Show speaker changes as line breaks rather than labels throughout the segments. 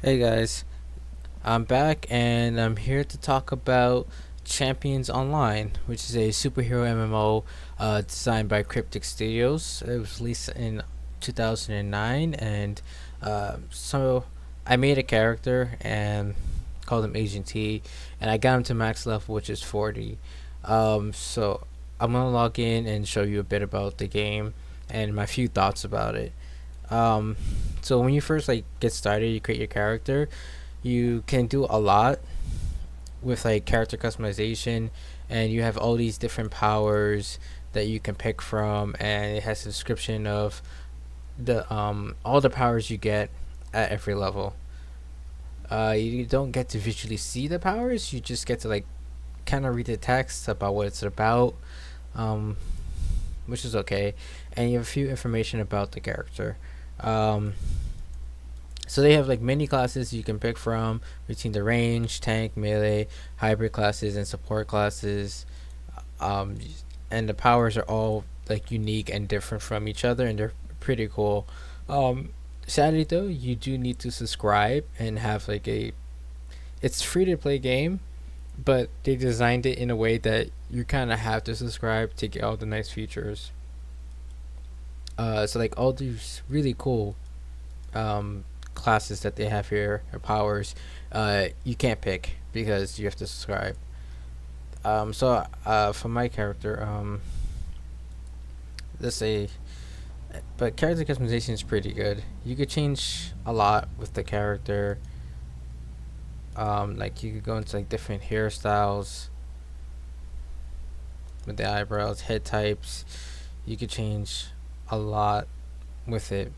Hey guys, I'm back and I'm here to talk about Champions Online, which is a superhero MMO designed by Cryptic Studios. It was released in 2009, and so I made a character and called him Agent T, and I got him to max level, which is 40. So I'm gonna log in and show you a bit about the game and my few thoughts about it. Um, so when you first get started, you create your character. You can do a lot with character customization, and you have all these different powers that you can pick from, and it has a description of the all the powers you get at every level. You don't get to visually see the powers. You just get to kind of read the text about what it's about, um, which is okay, and you have a few information about the character. Um, so they have many classes you can pick from between the range, tank, melee, hybrid classes, and support classes. Um, and the powers are all unique and different from each other, and they're pretty cool. Um, Sadly though, you do need to subscribe and have a. It's free to play game, but they designed it in a way that you kind of have to subscribe to get all the nice features. So all these really cool um, classes that they have here or powers, you can't pick because you have to subscribe. For my character, let's say, but character customization is pretty good. You could change a lot with the character. You could go into different hairstyles with the eyebrows, head types. You could change a lot with it.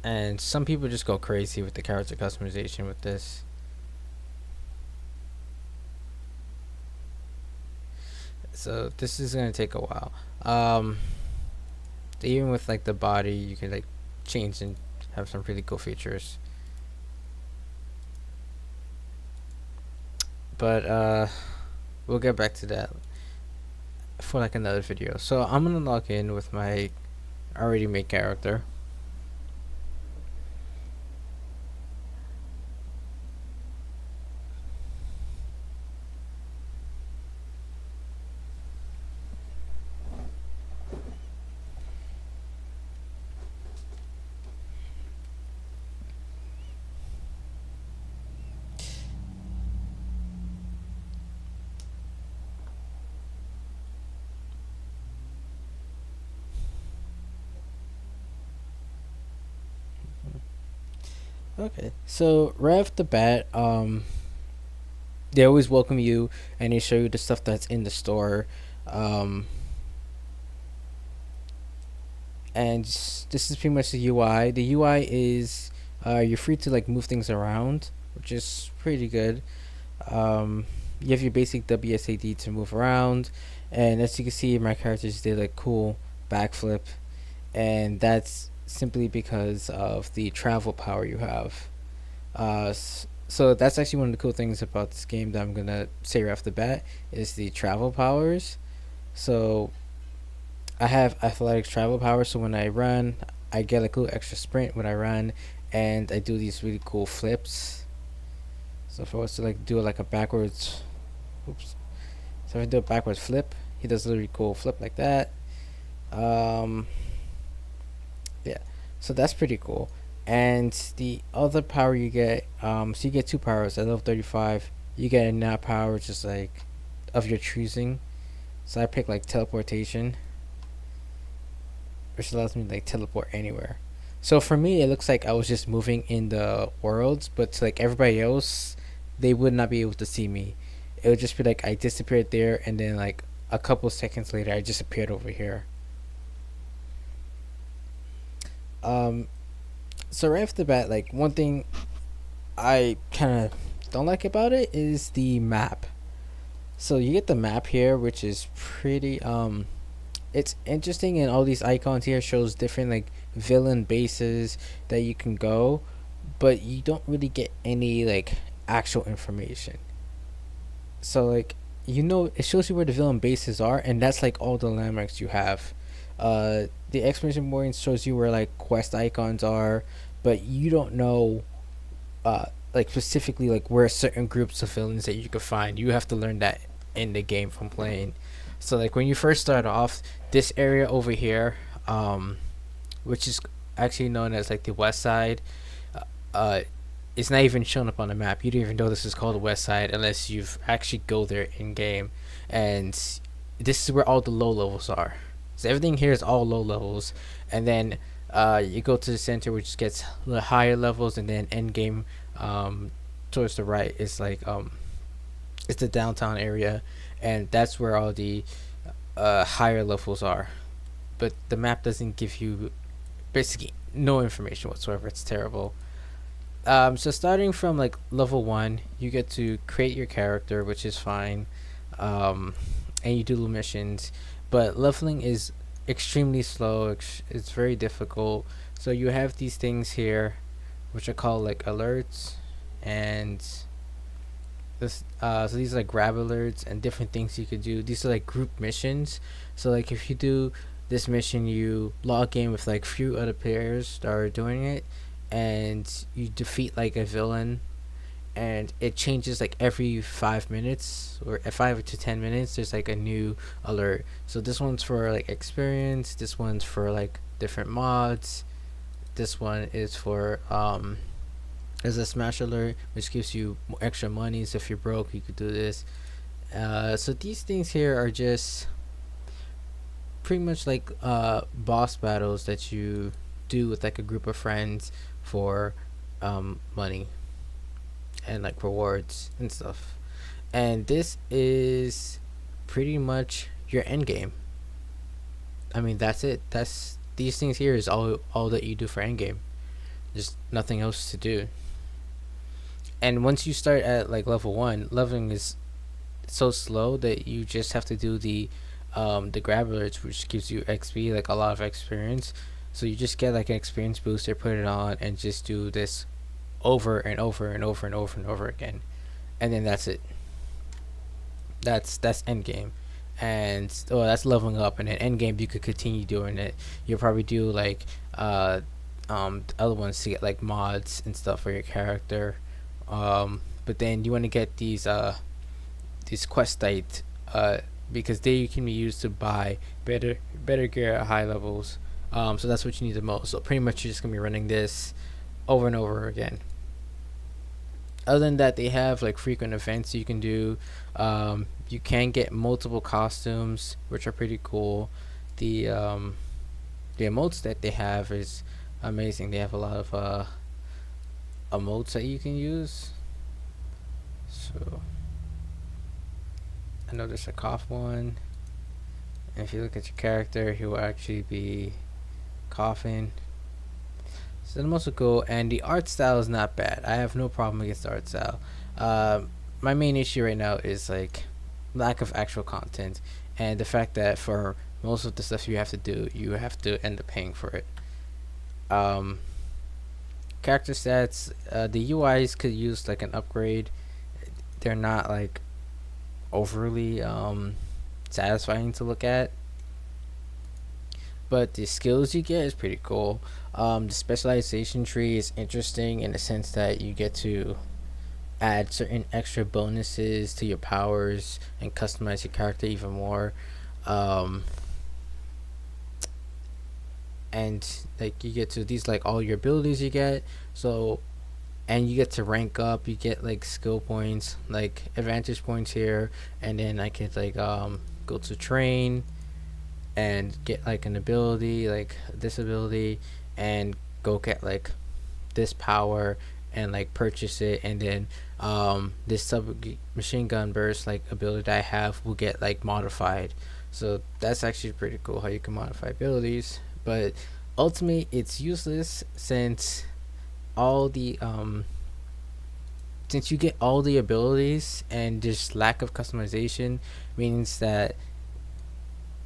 And some people just go crazy with the character customization with this. So this is gonna take a while. Um, Even with the body, you can change and have some really cool features. But we'll get back to that for another video. So I'm gonna log in with my already made character. Okay, so right off the bat, they always welcome you and they show you the stuff that's in the store. Um, and this is pretty much the UI. The UI is you're free to move things around, which is pretty good. You have your basic WSAD to move around, and as you can see, my characters did a cool backflip, and that's simply because of the travel power you have. So that's actually one of the cool things about this game that I'm gonna say right off the bat is the travel powers. So I have athletics travel power, so when I run, I get a cool extra sprint when I run, and I do these really cool flips. So if I was to do a backwards, oops. So if I do a backwards flip, he does a really cool flip like that. Um, yeah, so that's pretty cool. And the other power you get, so you get two powers at level 35. You get a nap power, just of your choosing. So I pick teleportation, which allows me to teleport anywhere. So for me, it looks like I was just moving in the worlds, but to everybody else, they would not be able to see me. It would just be I disappeared there, and then a couple seconds later, I just appeared over here. Um, so right off the bat, one thing I kind of don't like about it is the map. So you get the map here, which is pretty it's interesting, and all these icons here shows different villain bases that you can go, but you don't really get any actual information. So it shows you where the villain bases are, and that's all the landmarks you have. The exclamation point shows you where like quest icons are, but you don't know like specifically like where certain groups of villains that you could find. You have to learn that in the game from playing. So like when you first start off, this area over here, which is actually known as like the west side, uh, it's not even shown up on the map. You don't even know this is called the west side unless you've actually go there in game, and this is where all the low levels are. So everything here is all low levels, and then you go to the center, which gets the higher levels, and then end game, towards the right is like it's the downtown area, and that's where all the higher levels are. But the map doesn't give you basically no information whatsoever. It's terrible. So starting from like level one, you get to create your character, which is fine, um, and you do the missions. But leveling is extremely slow. It's very difficult. So you have these things here, which are called like alerts, and this. So these are like grab alerts and different things you could do. These are like group missions. So like if you do this mission, you log in with like few other players that are doing it, and you defeat like a villain, and it changes like every 5 minutes or 5 to 10 minutes. There's like a new alert. So this one's for like experience. This one's for like different mods. This one is for there's a smash alert which gives you extra money. So if you're broke, you could do this. So these things here are just pretty much like boss battles that you do with like a group of friends for money and like rewards and stuff. And this is pretty much your end game. I mean, that's it. That's these things here is all that you do for end game. There's nothing else to do. And once you start at like level one, leveling is so slow that you just have to do the grab alerts, which gives you XP, like a lot of experience. So you just get like an experience booster, put it on, and just do this over and over and over and over and over again, and then that's it. That's end game, and that's leveling up. And then end game, you could continue doing it. You'll probably do like other ones to get like mods and stuff for your character. But then you want to get these questite because they can be used to buy better gear at high levels. So that's what you need the most. So pretty much you're just gonna be running this over and over again. Other than that, they have like frequent events you can do. You can get multiple costumes, which are pretty cool. The emotes that they have is amazing. They have a lot of emotes that you can use. So I know there's a cough one. And if you look at your character, he will actually be coughing. So that's also cool, and the art style is not bad. I have no problem against the art style. My main issue right now is like lack of actual content, and the fact that for most of the stuff you have to do, you have to end up paying for it. Um, Character stats, the UIs could use like an upgrade. They're not like overly satisfying to look at, but the skills you get is pretty cool. The specialization tree is interesting in the sense that you get to add certain extra bonuses to your powers and customize your character even more. Um, and like you get to these like all your abilities you get. So and you get to rank up. You get like skill points, like advantage points here, and then I could like go to train and get like an ability, like this ability, and go get like this power and like purchase it, and then this sub machine gun burst like ability that I have will get like modified. So that's actually pretty cool how you can modify abilities, but ultimately it's useless all the since you get all the abilities and just lack of customization means that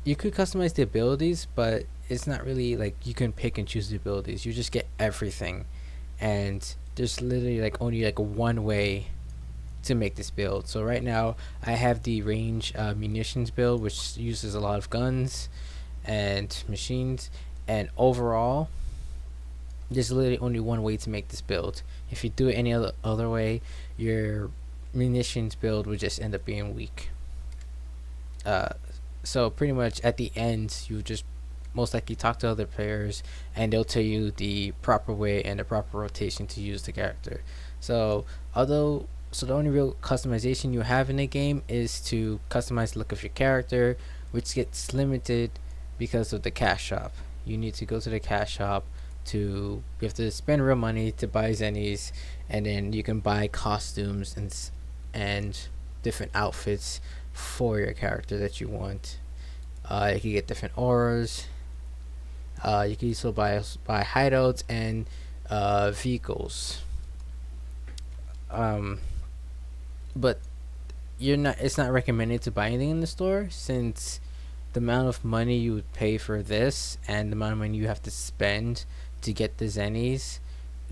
you could customize the abilities, but it's not really like you can pick and choose the abilities. You just get everything, and there's literally like only like one way to make this build. So right now I have the range munitions build, which uses a lot of guns, and machines. And overall, there's literally only one way to make this build. If you do it any other way, your munitions build would just end up being weak. Uh, so pretty much at the end, you just most likely talk to other players, and they'll tell you the proper way and the proper rotation to use the character. So the only real customization you have in the game is to customize the look of your character, which gets limited because of the cash shop. You need to go to the cash shop you have to spend real money to buy zennies, and then you can buy costumes and different outfits for your character that you want. You can get different auras. You can also buy hideouts and vehicles. Um, but it's not recommended to buy anything in the store, since the amount of money you would pay for this and the amount of money you have to spend to get the zennies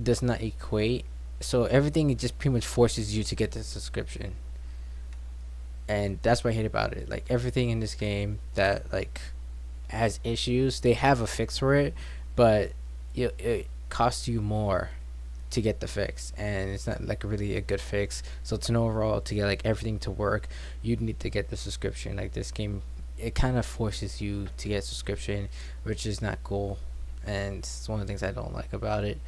does not equate. So everything, it just pretty much forces you to get the subscription, and that's what I hate about it. Like, everything in this game that like has issues, they have a fix for it, but it costs you more to get the fix, and it's not like really a good fix. So to know overall, to get like everything to work, you'd need to get the subscription. Like, this game, it kind of forces you to get a subscription, which is not cool, and it's one of the things I don't like about it.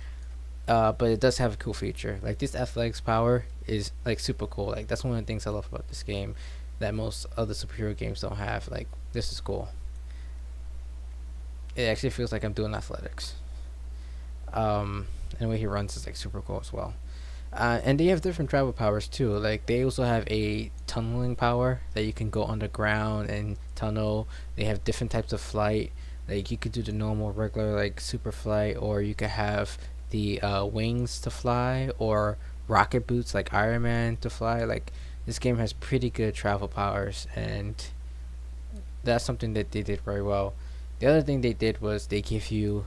But it does have a cool feature. Like, this athletics power is like super cool. Like, that's one of the things I love about this game that most other superhero games don't have. Like, this is cool. It actually feels like I'm doing athletics. And the way he runs is like super cool as well. And they have different travel powers too. Like, they also have a tunneling power that you can go underground and tunnel. They have different types of flight. Like, you could do the normal, regular, like super flight, or you could have the wings to fly, or rocket boots like Iron Man to fly. Like, this game has pretty good travel powers, and that's something that they did very well. The other thing they did was they give you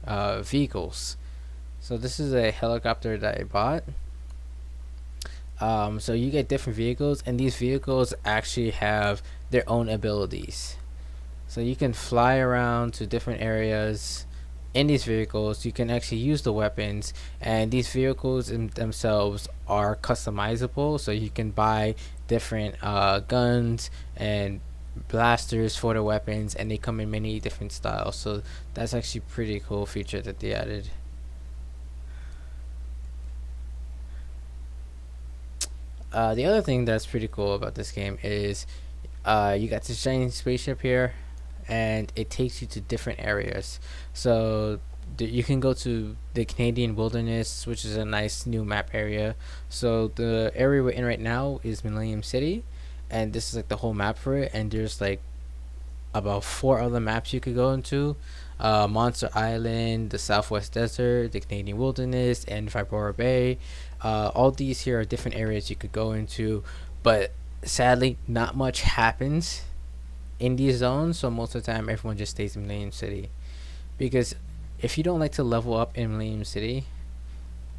vehicles. So this is a helicopter that I bought. So you get different vehicles, and these vehicles actually have their own abilities. So you can fly around to different areas in these vehicles. You can actually use the weapons, and these vehicles in themselves are customizable. So you can buy different guns and blasters for the weapons, and they come in many different styles. So that's actually pretty cool feature that they added. The other thing that's pretty cool about this game is you got this giant spaceship here, and it takes you to different areas. So you can go to the Canadian wilderness, which is a nice new map area. So the area we're in right now is Millennium City, and this is like the whole map for it. And there's like about 4 other maps you could go into: Monster Island, the Southwest Desert, the Canadian Wilderness, and Vibora Bay. All these here are different areas you could go into, but sadly, not much happens in these zones. So most of the time, everyone just stays in Millennium City, because if you don't like to level up in Millennium City,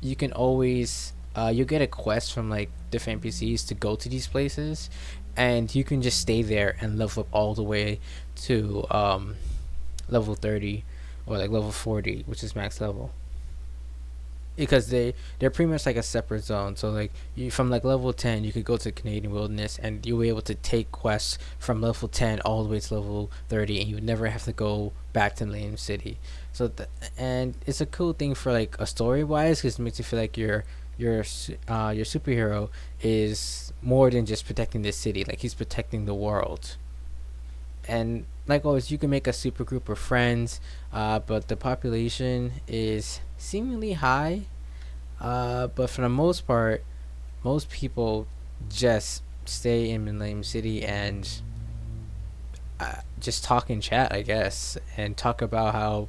you can always you get a quest from like different NPCs to go to these places, and you can just stay there and level up all the way to level 30 or like level 40, which is max level, because they're pretty much like a separate zone. So like, you from like level 10, you could go to Canadian Wilderness, and you'll be able to take quests from level 10 all the way to level 30, and you would never have to go back to Millennium City. So and it's a cool thing for like a story wise, because it makes you feel like your superhero is more than just protecting this city. Like, he's protecting the world. And like always, you can make a super group of friends, but the population is seemingly high. But for the most part, most people just stay in Millennium City and just talk in chat, I guess, and talk about how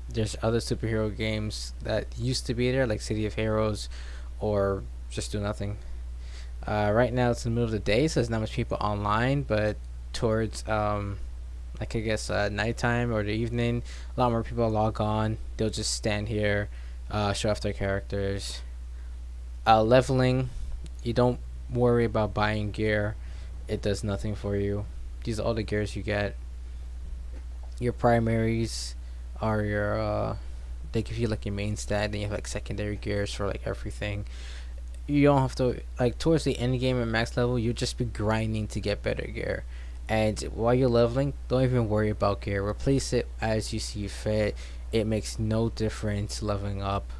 there's other superhero games that used to be there, like City of Heroes, or just do nothing. Right now it's in the middle of the day, so there's not much people online, but towards like, I guess nighttime or the evening, a lot more people log on. They'll just stand here, show off their characters. Leveling, you don't worry about buying gear. It does nothing for you. These are all the gears you get. Your primaries are your they give you like your main stat, then you have like secondary gears for like everything. You don't have to like towards the end game at max level, you just be grinding to get better gear. And while you're leveling, don't even worry about gear. Replace it as you see fit. It makes no difference leveling up.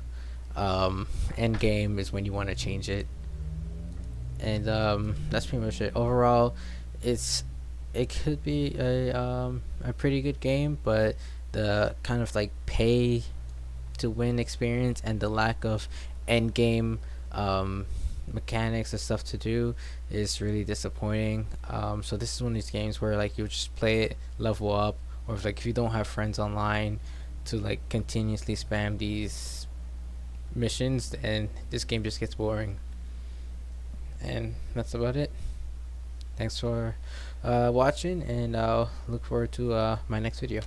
End game is when you want to change it. And that's pretty much it. Overall, it's it could be a pretty good game, but the kind of like pay to win experience and the lack of end game mechanics and stuff to do is really disappointing. So this is one of these games where like you just play it, level up, or if you don't have friends online to like continuously spam these missions, and this game just gets boring. And that's about it. Thanks for watching, and I'll look forward to my next video.